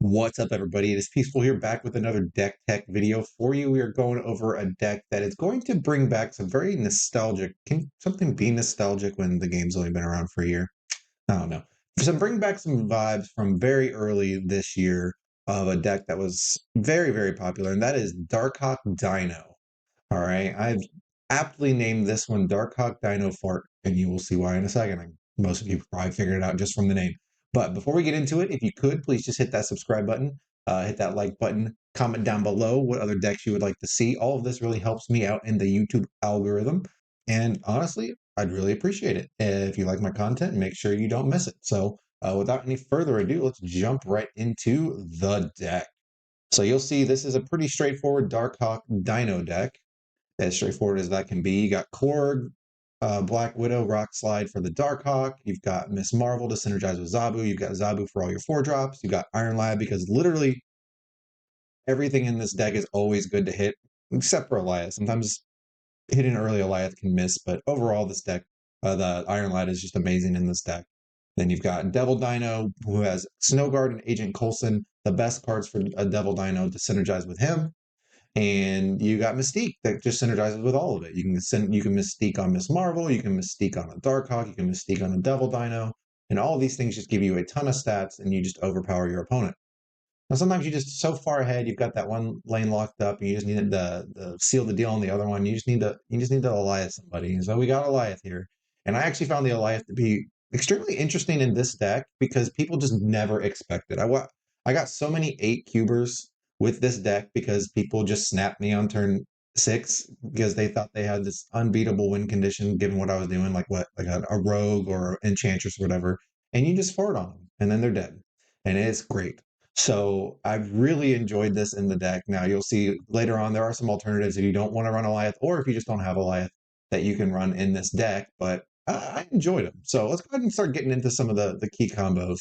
What's up, everybody? It is Peaceful here, back with another deck tech video for you. We are going over a deck that is going to bring back some very nostalgic. Can something be nostalgic when the game's only been around for a year? I don't know. Bring back some vibes from very early this year of a deck that was very, very popular, and that is Darkhawk Dino. All right, I've aptly named this one Darkhawk Dino Fart, and you will see why in a second. Most of you probably figured it out just from the name. But before we get into it, if you could, please just hit that subscribe button, hit that like button, comment down below what other decks you would like to see. All of this really helps me out in the YouTube algorithm. And honestly, I'd really appreciate it if you like my content. Make sure you don't miss it. So without any further ado, let's jump right into the deck. So you'll see this is a pretty straightforward Darkhawk Dino deck, as straightforward as that can be. You got Korg, Black Widow, Rock Slide for the Darkhawk. You've got Miss Marvel to synergize with Zabu. You've got Zabu for all your 4-drops. You've got Iron Lad because literally everything in this deck is always good to hit, except for Elias. Sometimes hitting early Elias can miss, but overall this deck, the Iron Lad is just amazing in this deck. Then you've got Devil Dino, who has Snowguard and Agent Coulson, the best cards for a Devil Dino to synergize with him. And you got Mystique that just synergizes with all of it. You can Mystique on Miss Marvel, you can Mystique on a Darkhawk, you can Mystique on a Devil Dino, and all of these things just give you a ton of stats, and you just overpower your opponent. Now sometimes you just so far ahead, you've got that one lane locked up, and you just need to seal the deal on the other one. You just need to Elias somebody. So we got Elias here, and I actually found the Elias to be extremely interesting in this deck because people just never expect it. I got so many 8 cubers with this deck because people just snapped me on turn 6 because they thought they had this unbeatable win condition given what I was doing, like a rogue or enchantress or whatever, and you just fart on them and then they're dead, and it's great. So I've really enjoyed this in the deck. Now you'll see later on there are some alternatives if you don't want to run Eliath or if you just don't have Eliath that you can run in this deck, but I enjoyed them. So let's go ahead and start getting into some of the key combos.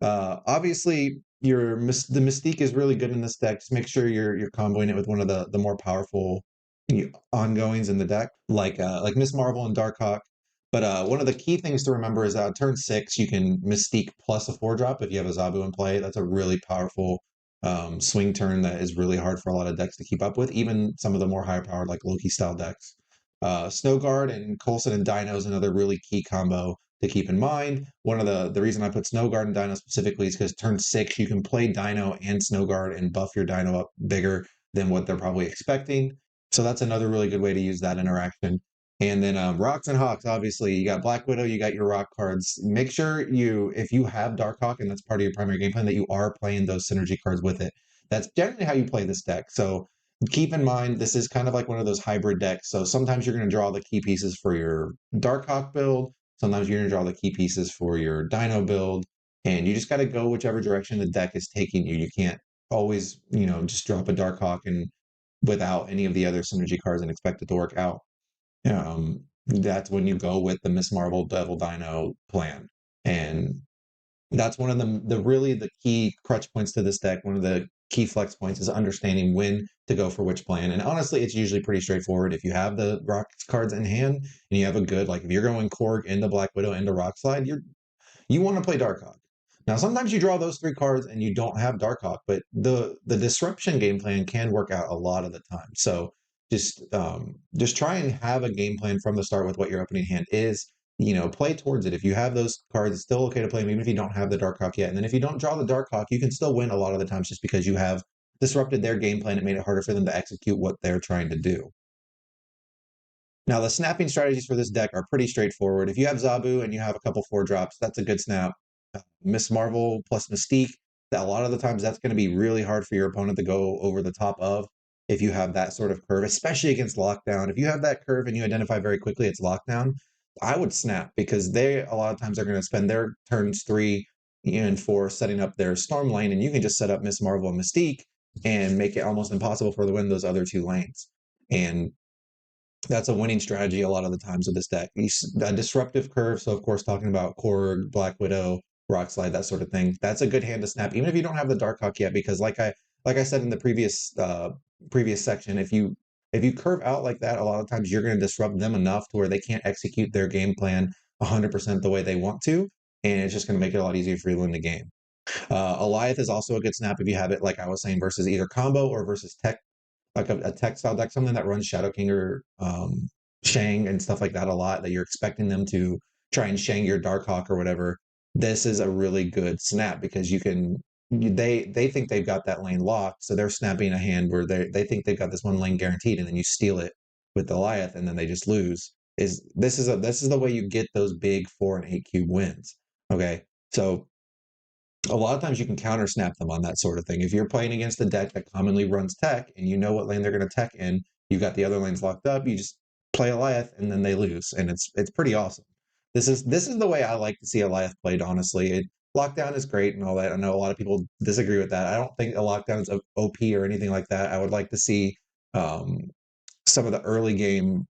Obviously, the Mystique is really good in this deck. Just make sure you're comboing it with one of the more powerful ongoings in the deck, like Miss Marvel and Darkhawk. But one of the key things to remember is that on turn 6, you can Mystique plus a 4-drop if you have a Zabu in play. That's a really powerful swing turn that is really hard for a lot of decks to keep up with, even some of the more high-powered like Loki-style decks. Snowguard and Coulson and Dino is another really key combo to keep in mind. One of the reason I put Snowguard and Dino specifically is because turn 6, you can play Dino and Snowguard and buff your Dino up bigger than what they're probably expecting. So that's another really good way to use that interaction. And then Rocks and Hawks, obviously, you got Black Widow, you got your Rock cards. Make sure if you have Darkhawk and that's part of your primary game plan, that you are playing those synergy cards with it. That's generally how you play this deck. So keep in mind, this is kind of like one of those hybrid decks. So sometimes you're going to draw the key pieces for your Darkhawk build. Sometimes you're going to draw the key pieces for your Dino build. And you just got to go whichever direction the deck is taking you. You can't always, just drop a Darkhawk and without any of the other synergy cards and expect it to work out. That's when you go with the Miss Marvel Devil Dino plan. And that's one of the key crutch points to this deck. One of the key flex points is understanding when to go for which plan. And honestly, it's usually pretty straightforward. If you have the Rock cards in hand and you have a good, like if you're going Korg into Black Widow into Rock Slide, you want to play Darkhawk. Now, sometimes you draw those 3 cards and you don't have Darkhawk, but the disruption game plan can work out a lot of the time. So just try and have a game plan from the start with what your opening hand is. Play towards it. If you have those cards, it's still okay to play them, even if you don't have the Darkhawk yet. And then if you don't draw the Darkhawk, you can still win a lot of the times just because you have disrupted their game plan. It made it harder for them to execute what they're trying to do. Now, the snapping strategies for this deck are pretty straightforward. If you have Zabu and you have a couple 4-drops, that's a good snap. Miss Marvel plus Mystique, that a lot of the times that's going to be really hard for your opponent to go over the top of if you have that sort of curve, especially against lockdown. If you have that curve and you identify very quickly it's lockdown, I would snap because they a lot of times are going to spend their turns 3 and 4 setting up their storm lane, and you can just set up Miss Marvel and Mystique and make it almost impossible for them to win those other 2 lanes. And that's a winning strategy a lot of the times with this deck. A disruptive curve, so of course talking about Korg, Black Widow, Rock Slide, that sort of thing. That's a good hand to snap, even if you don't have the Darkhawk yet, because like I said in the previous section, if you curve out like that, a lot of times you're going to disrupt them enough to where they can't execute their game plan 100% the way they want to, and it's just going to make it a lot easier for you to win the game. Alioth is also a good snap if you have it, like I was saying, versus either combo or versus tech, like a tech style deck, something that runs Shadow King or Shang and stuff like that a lot, that you're expecting them to try and Shang your Darkhawk or whatever. This is a really good snap because they think they've got that lane locked, so they're snapping a hand where they think they've got this one lane guaranteed, and then you steal it with Goliath, and then they just lose. This is the way you get those big 4 and 8 cube wins. Okay, so a lot of times you can counter snap them on that sort of thing. If you're playing against a deck that commonly runs tech and you know what lane they're going to tech in, you got the other lanes locked up, you just play Eliath and then they lose, and it's pretty awesome. This is the way I like to see Eliath played. Honestly, lockdown is great and all that. I know a lot of people disagree with that. I don't think a lockdown is OP or anything like that. I would like to see um, some of the early game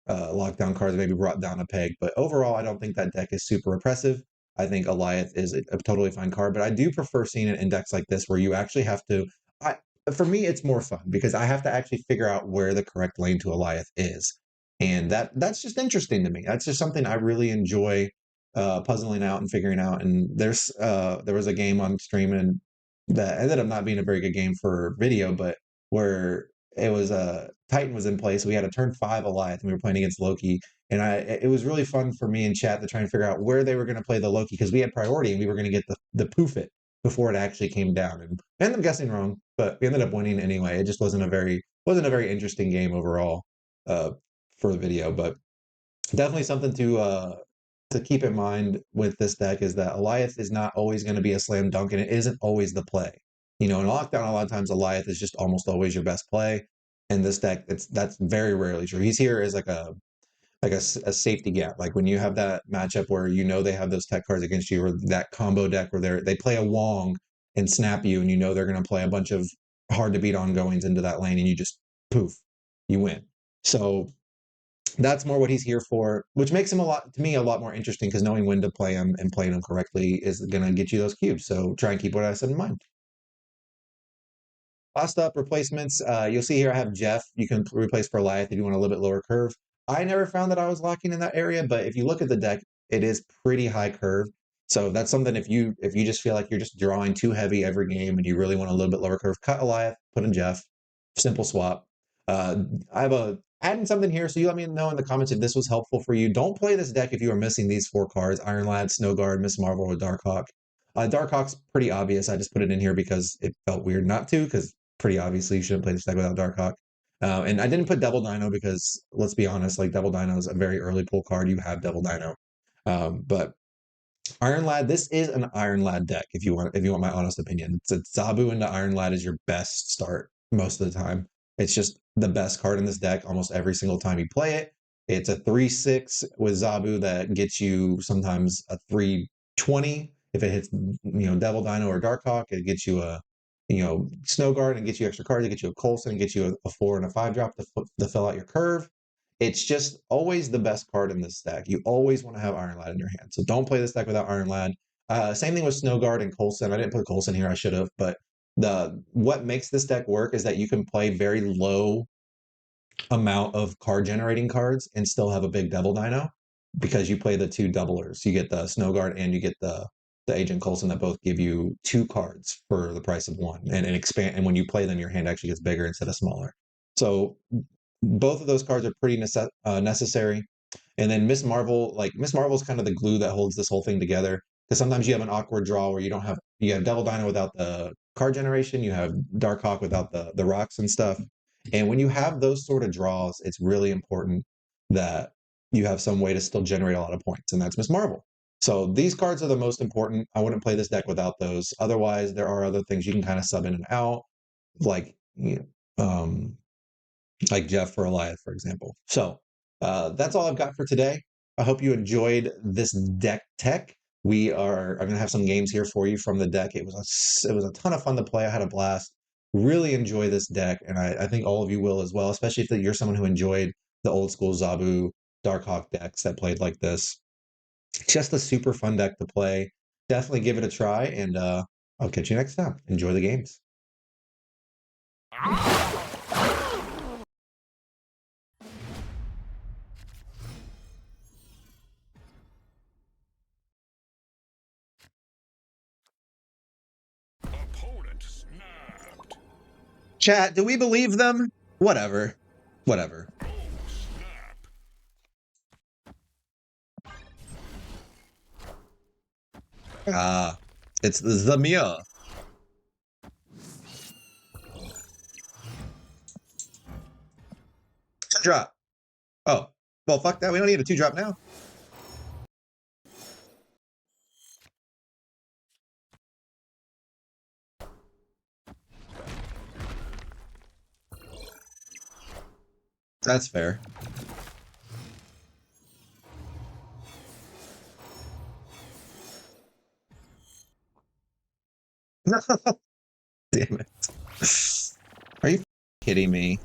lockdown cards maybe brought down a peg. But overall, I don't think that deck is super oppressive. I think Eliath is a totally fine card, but I do prefer seeing an index like this where you actually have to. I For me, it's more fun because I have to actually figure out where the correct lane to Eliath is, and that's just interesting to me. That's just something I really enjoy puzzling out and figuring out. And there was a game on stream and that ended up not being a very good game for video, but where it was Titan was in place. We had a turn 5 Eliath, and we were playing against Loki. And it was really fun for me in chat to try and figure out where they were going to play the Loki because we had priority and we were going to get the poof it before it actually came down. And I ended up guessing wrong, but we ended up winning anyway. It just wasn't a very interesting game overall uh, for the video, but definitely something to keep in mind with this deck is that Eliath is not always going to be a slam dunk, and it isn't always the play. You know, in lockdown, a lot of times Eliath is just almost always your best play. In this deck, that's very rarely true. He's here as a safety gap. Like when you have that matchup where you know they have those tech cards against you, or that combo deck where they play a Wong and snap you, and you know they're going to play a bunch of hard to beat ongoings into that lane, and you just poof, you win. So that's more what he's here for, which makes him a lot more interesting because knowing when to play him and playing him correctly is going to get you those cubes. So try and keep what I said in mind. Last up, replacements. You'll see here I have Jeff. You can replace for Goliath if you want a little bit lower curve. I never found that I was locking in that area, but if you look at the deck, it is pretty high curve. So that's something if you just feel like you're just drawing too heavy every game and you really want a little bit lower curve, cut Goliath, put in Jeff. Simple swap. I have adding something here, so you let me know in the comments if this was helpful for you. Don't play this deck if you are missing these 4 cards: Iron Lad, Snow Guard, Miss Marvel, or Darkhawk. Darkhawk's pretty obvious. I just put it in here because it felt weird not to, because pretty obviously you shouldn't play this deck without Darkhawk. And I didn't put Devil Dino because, let's be honest, like Devil Dino is a very early pull card. You have Devil Dino. But Iron Lad, this is an Iron Lad deck. If you want my honest opinion, it's Zabu into Iron Lad is your best start most of the time. It's just the best card in this deck almost every single time you play it. It's a 3/6 with Zabu that gets you sometimes a 3/20 if it hits Devil Dino or Darkhawk. It gets you a Snow Guard and gets you extra cards. It gets you a Coulson, and gets you a 4 and a 5 drop to fill out your curve. It's just always the best card in this deck. You always want to have Iron Lad in your hand. So don't play this deck without Iron Lad. Same thing with Snow Guard and Coulson. I didn't put Coulson here. I should have. But what makes this deck work is that you can play very low amount of card generating cards and still have a big Devil Dino because you play the 2 doublers. You get the Snow Guard and you get the Agent Coulson that both give you 2 cards for the price of 1 and expand. And when you play them, your hand actually gets bigger instead of smaller. So both of those cards are pretty necessary. And then Miss Marvel, like Miss Marvel is kind of the glue that holds this whole thing together. Because sometimes you have an awkward draw where you have Devil Dino without the card generation, you have Darkhawk without the rocks and stuff. And when you have those sort of draws, it's really important that you have some way to still generate a lot of points, and that's Miss Marvel. So these cards are the most important. I wouldn't play this deck without those. Otherwise, there are other things you can kind of sub in and out, like like Jeff for Eliath, for example. So that's all I've got for today. I hope you enjoyed this deck tech. I'm going to have some games here for you from the deck. It was a ton of fun to play. I had a blast. Really enjoy this deck, and I think all of you will as well, especially if you're someone who enjoyed the old school Zabu Darkhawk decks that played like this. Just a super fun deck to play. Definitely give it a try, and I'll catch you next time. Enjoy the games. Chat, do we believe them? Whatever. Whatever. Ah, it's the Zamia. Drop. Oh, well, fuck that. We don't need a 2-drop now. That's fair. Damn it. Are you kidding me?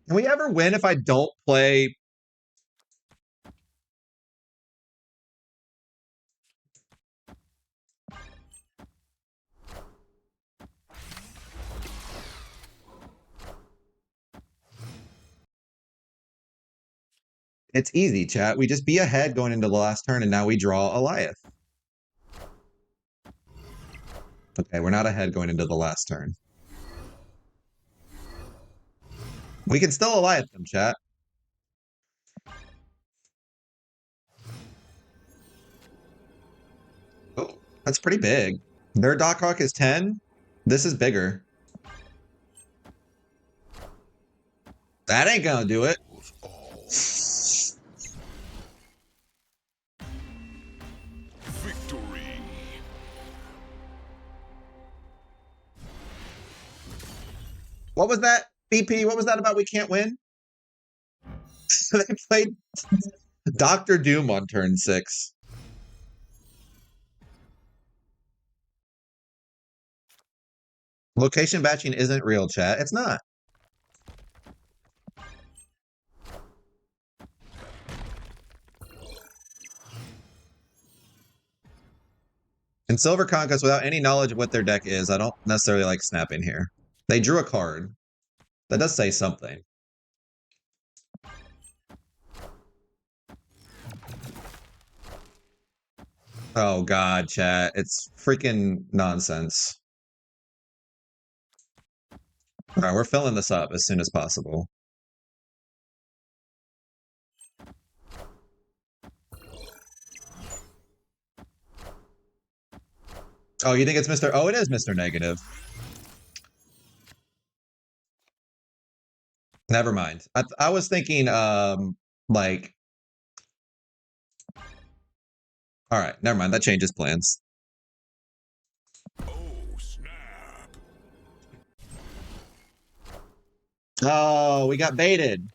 Can we ever win if I don't play? It's easy, chat. We just be ahead going into the last turn, and now we draw Eliath. Okay, we're not ahead going into the last turn. We can still Eliath them, chat. Oh, that's pretty big. Their Darkhawk is 10. This is bigger. That ain't gonna do it. Victory. What was that, BP? What was that about we can't win? They played Dr. Doom on turn 6. Location batching isn't real, chat. It's not. In Silver Conquest, without any knowledge of what their deck is, I don't necessarily like snapping here. They drew a card. That does say something. Oh god, chat. It's freaking nonsense. Alright, we're filling this up as soon as possible. Oh, you think it's Mr. Oh, it is Mr. Negative. Never mind. I was thinking, like... Alright, never mind. That changes plans. Oh, snap. Oh, we got baited.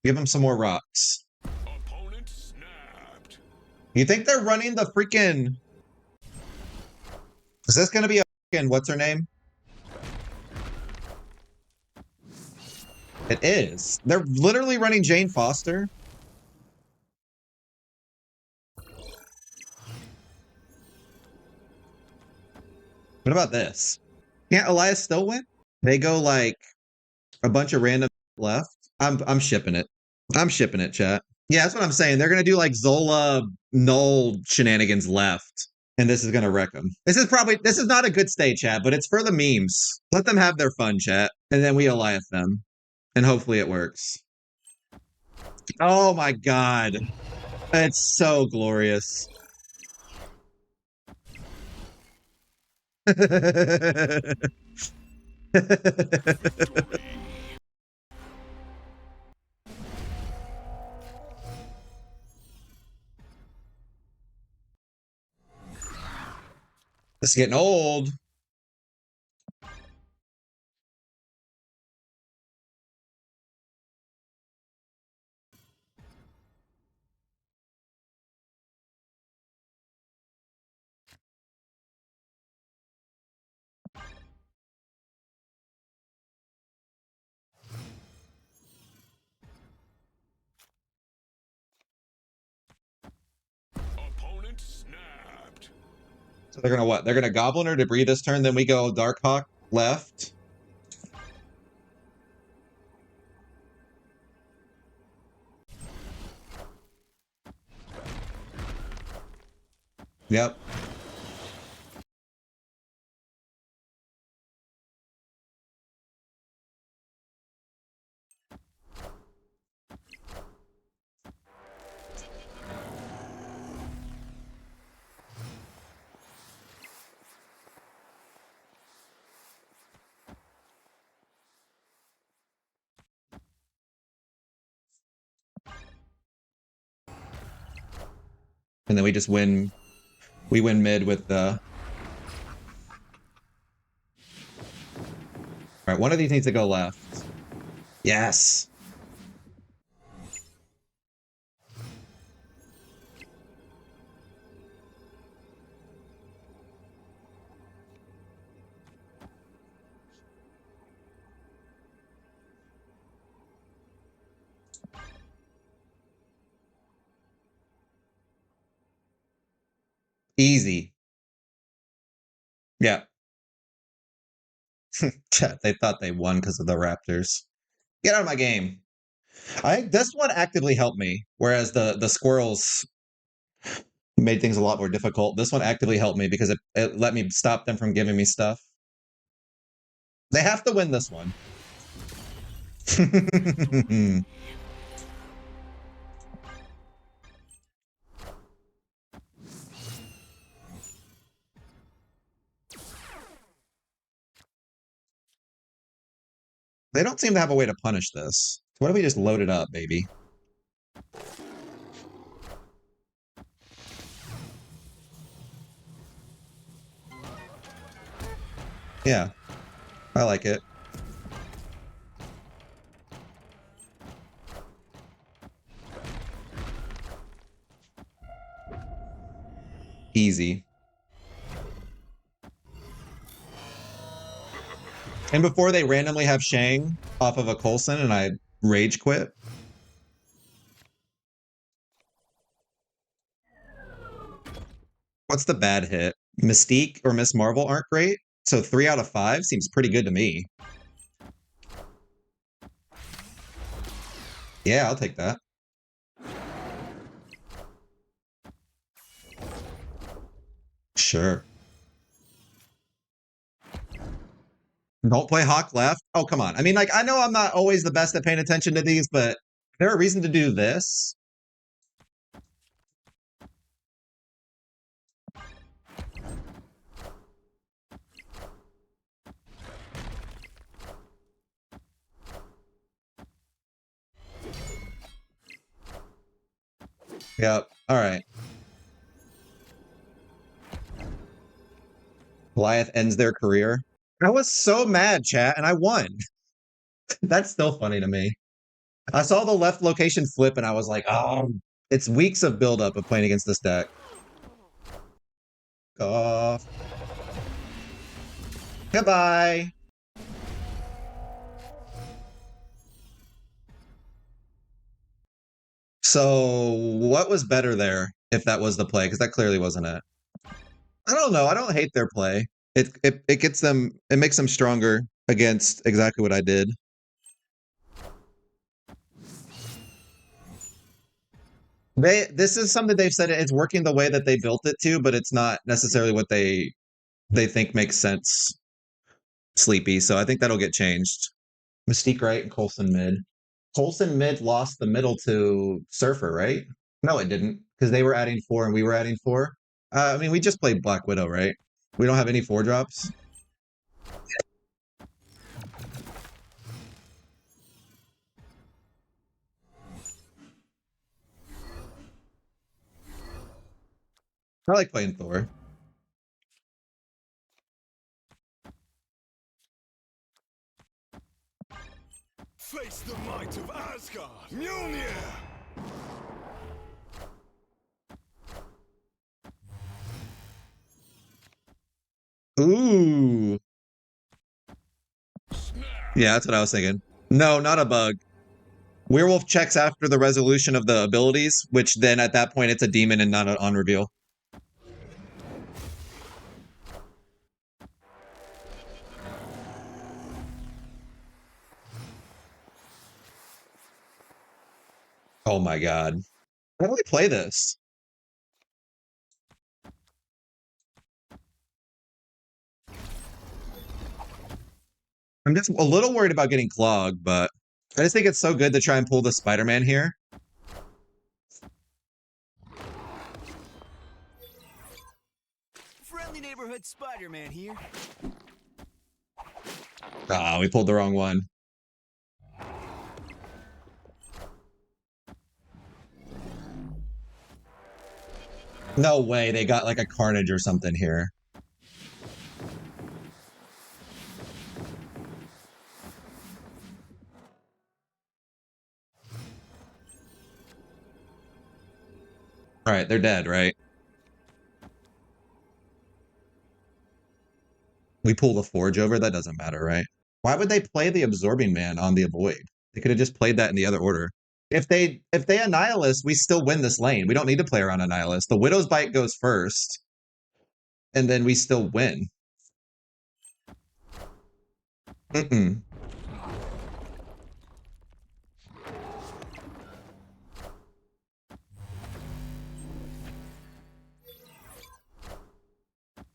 Give him some more rocks. Opponent snapped. You think they're running the freaking... Is this gonna be a freaking... What's her name? It is. They're literally running Jane Foster. What about this? Can't Elias still win? They go like a bunch of random left. I'm shipping it. I'm shipping it, chat. Yeah, that's what I'm saying. They're gonna do like Zola null shenanigans left, and this is gonna wreck them. This is not a good stay, chat, but it's for the memes. Let them have their fun, chat, and then we Elias them, and hopefully it works. Oh my god, it's so glorious. This is getting old. Opponent snapped. So they're gonna what? They're gonna Goblin or Debris this turn, then we go Darkhawk left. Yep. And then we just win. We win mid with the. All right, one of these needs to go left. Yes. Easy. Yeah. They thought they won because of the Raptors. Get out of my game. This one actively helped me, whereas the squirrels made things a lot more difficult. This one actively helped me because it let me stop them from giving me stuff. They have to win this one. They don't seem to have a way to punish this. What if we just load it up, baby? Yeah, I like it. Easy. And before they randomly have Shang off of a Coulson and I rage quit. What's the bad hit? Mystique or Miss Marvel aren't great. So 3 out of 5 seems pretty good to me. Yeah, I'll take that. Sure. Don't play Hawk left. Oh, come on. I mean, like, I know I'm not always the best at paying attention to these, but there a reason to do this? Yep. All right. Goliath ends their career. I was so mad, chat, and I won. That's still funny to me. I saw the left location flip, and I was like, oh, it's weeks of buildup of playing against this deck. Off. Goodbye. So, what was better there if that was the play? Because that clearly wasn't it. I don't know. I don't hate their play. It gets them. It makes them stronger against exactly what I did. This is something they've said it's working the way that they built it to, but it's not necessarily what they think makes sense. Sleepy, so I think that'll get changed. Mystique right and Coulson mid. Coulson mid lost the middle to Surfer, right? No, it didn't, because they were adding 4 and we were adding 4. I mean, we just played Black Widow, right? We don't have any 4 drops. I like playing Thor. Face the might of Asgard! Mjolnir! Ooh. Snap! Yeah, that's what I was thinking. No, not a bug. Werewolf checks after the resolution of the abilities, which then at that point it's a demon and not an on reveal. Oh my god. How do I play this? I'm just a little worried about getting clogged, but I just think it's so good to try and pull the Spider-Man here. Friendly neighborhood Spider-Man here. Ah, we pulled the wrong one. No way, they got like a Carnage or something here. All right, they're dead, right? We pull the Forge over, that doesn't matter, right? Why would they play the Absorbing Man on the Avoid? They could have just played that in the other order. If they Annihilus, we still win this lane. We don't need to play around Annihilus. The Widow's Bite goes first, and then we still win. Mm-mm.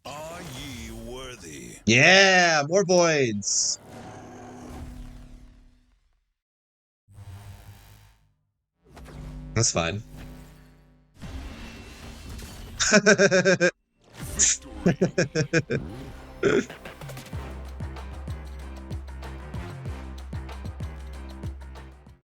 Are ye worthy? Yeah, more voids. That's fine. Victory.